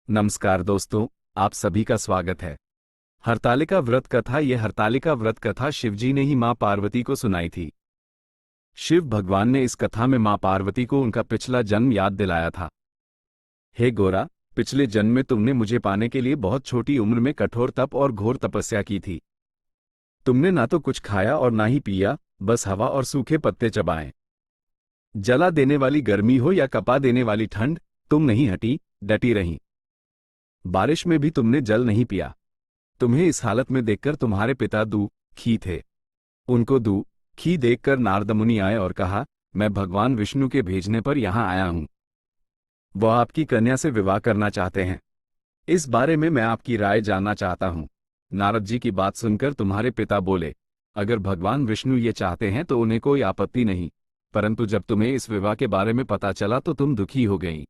नमस्कार दोस्तों, आप सभी का स्वागत है। हरतालिका व्रत कथा। यह हरतालिका व्रत कथा शिवजी ने ही मां पार्वती को सुनाई थी। शिव भगवान ने इस कथा में मां पार्वती को उनका पिछला जन्म याद दिलाया था। हे गोरा, पिछले जन्म में तुमने मुझे पाने के लिए बहुत छोटी उम्र में कठोर तप और घोर तपस्या की थी। तुमने ना तो कुछ खाया और ना ही पिया, बस हवा और सूखे पत्ते चबाए। जला देने वाली गर्मी हो या कपा देने वाली ठंड, तुम नहीं हटी, डटी रही। बारिश में भी तुमने जल नहीं पिया। तुम्हें इस हालत में देखकर तुम्हारे पिता दुखी थे। उनको दुखी देखकर नारद मुनि आए और कहा, मैं भगवान विष्णु के भेजने पर यहाँ आया हूँ। वह आपकी कन्या से विवाह करना चाहते हैं। इस बारे में मैं आपकी राय जानना चाहता हूँ। नारद जी की बात सुनकर तुम्हारे पिता बोले, अगर भगवान विष्णु ये चाहते हैं तो उन्हें कोई आपत्ति नहीं, परंतु जब तुम्हें इस विवाह के बारे में पता चला तो तुम दुखी हो गई।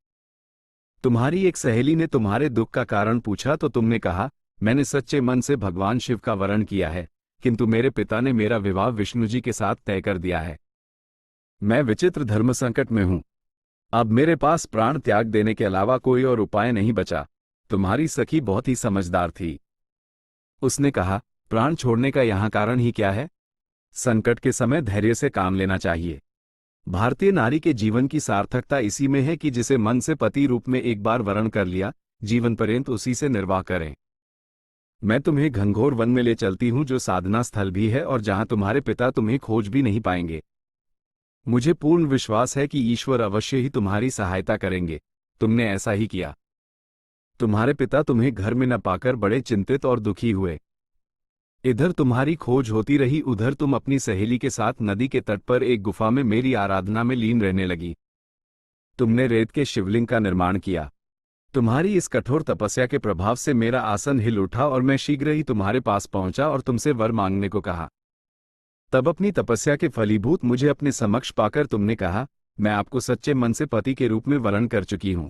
तुम्हारी एक सहेली ने तुम्हारे दुख का कारण पूछा तो तुमने कहा, मैंने सच्चे मन से भगवान शिव का वरण किया है, किंतु मेरे पिता ने मेरा विवाह विष्णु जी के साथ तय कर दिया है। मैं विचित्र धर्म संकट में हूं। अब मेरे पास प्राण त्याग देने के अलावा कोई और उपाय नहीं बचा। तुम्हारी सखी बहुत ही समझदार थी। उसने कहा, प्राण छोड़ने का यहाँ कारण ही क्या है? संकट के समय धैर्य से काम लेना चाहिए। भारतीय नारी के जीवन की सार्थकता इसी में है कि जिसे मन से पति रूप में एक बार वरण कर लिया, जीवन पर्यंत उसी से निर्वाह करें। मैं तुम्हें घनघोर वन में ले चलती हूं, जो साधना स्थल भी है और जहां तुम्हारे पिता तुम्हें खोज भी नहीं पाएंगे। मुझे पूर्ण विश्वास है कि ईश्वर अवश्य ही तुम्हारी सहायता करेंगे। तुमने ऐसा ही किया। तुम्हारे पिता तुम्हें घर में न पाकर बड़े चिंतित और दुखी हुए। इधर तुम्हारी खोज होती रही, उधर तुम अपनी सहेली के साथ नदी के तट पर एक गुफा में मेरी आराधना में लीन रहने लगी। तुमने रेत के शिवलिंग का निर्माण किया। तुम्हारी इस कठोर तपस्या के प्रभाव से मेरा आसन हिल उठा और मैं शीघ्र ही तुम्हारे पास पहुंचा और तुमसे वर मांगने को कहा। तब अपनी तपस्या के फलीभूत मुझे अपने समक्ष पाकर तुमने कहा, मैं आपको सच्चे मन से पति के रूप में वरण कर चुकी हूं।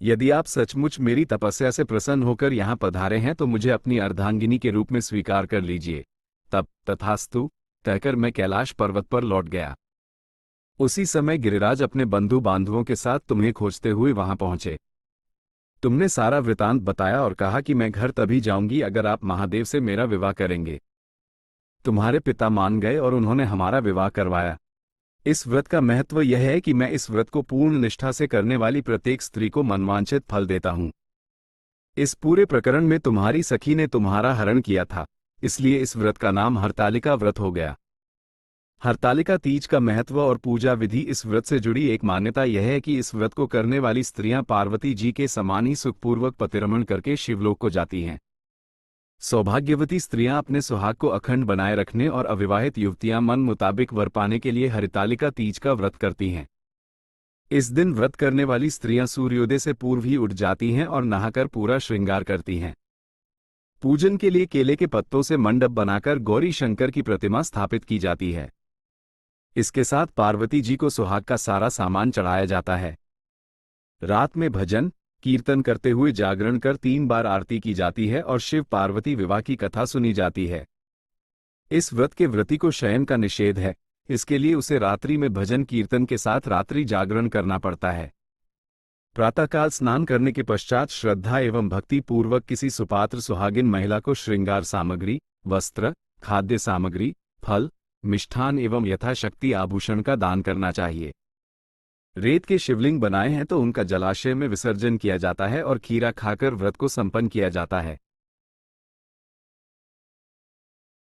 यदि आप सचमुच मेरी तपस्या से प्रसन्न होकर यहाँ पधारे हैं तो मुझे अपनी अर्धांगिनी के रूप में स्वीकार कर लीजिए। तब तथास्तु कहकर मैं कैलाश पर्वत पर लौट गया। उसी समय गिरिराज अपने बंधु बांधवों के साथ तुम्हें खोजते हुए वहां पहुंचे। तुमने सारा वृतांत बताया और कहा कि मैं घर तभी जाऊंगी अगर आप महादेव से मेरा विवाह करेंगे। तुम्हारे पिता मान गए और उन्होंने हमारा विवाह करवाया। इस व्रत का महत्व यह है कि मैं इस व्रत को पूर्ण निष्ठा से करने वाली प्रत्येक स्त्री को मनवांछित फल देता हूं। इस पूरे प्रकरण में तुम्हारी सखी ने तुम्हारा हरण किया था, इसलिए इस व्रत का नाम हरतालिका व्रत हो गया। हरतालिका तीज का महत्व और पूजा विधि। इस व्रत से जुड़ी एक मान्यता यह है कि इस व्रत को करने वाली स्त्रियां पार्वती जी के समान ही सुखपूर्वक पतिरमण करके शिवलोक को जाती हैं। सौभाग्यवती स्त्रियां अपने सुहाग को अखंड बनाए रखने और अविवाहित युवतियां मन मुताबिक वर पाने के लिए हरितालिका तीज का व्रत करती हैं। इस दिन व्रत करने वाली स्त्रियां सूर्योदय से पूर्व ही उठ जाती हैं और नहाकर पूरा श्रृंगार करती हैं। पूजन के लिए केले के पत्तों से मंडप बनाकर गौरी शंकर की प्रतिमा स्थापित की जाती है। इसके साथ पार्वती जी को सुहाग का सारा सामान चढ़ाया जाता है। रात में भजन कीर्तन करते हुए जागरण कर 3 बार आरती की जाती है और शिव पार्वती विवाह की कथा सुनी जाती है। इस व्रत के व्रती को शयन का निषेध है, इसके लिए उसे रात्रि में भजन कीर्तन के साथ रात्रि जागरण करना पड़ता है। प्रातःकाल स्नान करने के पश्चात श्रद्धा एवं भक्ति पूर्वक किसी सुपात्र सुहागिन महिला को श्रृंगार सामग्री, वस्त्र, खाद्य सामग्री, फल, मिष्ठान एवं यथाशक्ति आभूषण का दान करना चाहिए। रेत के शिवलिंग बनाए हैं तो उनका जलाशय में विसर्जन किया जाता है और खीरा खाकर व्रत को संपन्न किया जाता है।